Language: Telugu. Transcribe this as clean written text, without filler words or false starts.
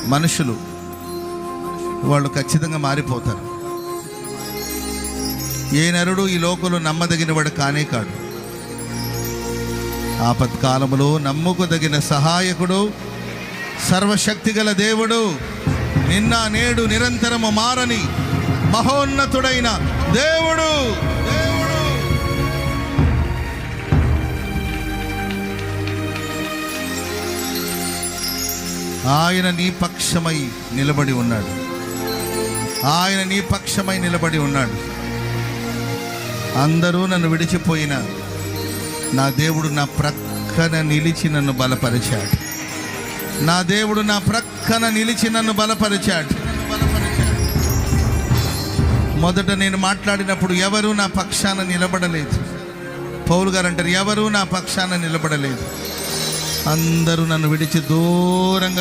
మనుషులు వాళ్ళు ఖచ్చితంగా మారిపోతారు. ఏ నరుడు ఈ లోకంలో నమ్మదగినవాడు కానే కాడు. ఆపత్కాలములో నమ్ముకోదగిన సహాయకుడు, సర్వశక్తిగల దేవుడు, నిన్న నేడు నిరంతరము మారని మహోన్నతుడైన దేవుడు. ఆయన నీ పక్షమై నిలబడి ఉన్నాడు. ఆయన నీ పక్షమై నిలబడి ఉన్నాడు. అందరూ నన్ను విడిచిపోయినా నా దేవుడు నా ప్రక్కన నిలిచి నన్ను బలపరిచాడు. నా దేవుడు నా ప్రక్కన నిలిచి నన్ను బలపరిచాడు. మొదట నేను మాట్లాడినప్పుడు ఎవరూ నా పక్షాన నిలబడలేదు. పౌలు గారు అంటారు, ఎవరూ నా పక్షాన నిలబడలేదు. అందరూ నన్ను విడిచి దూరంగా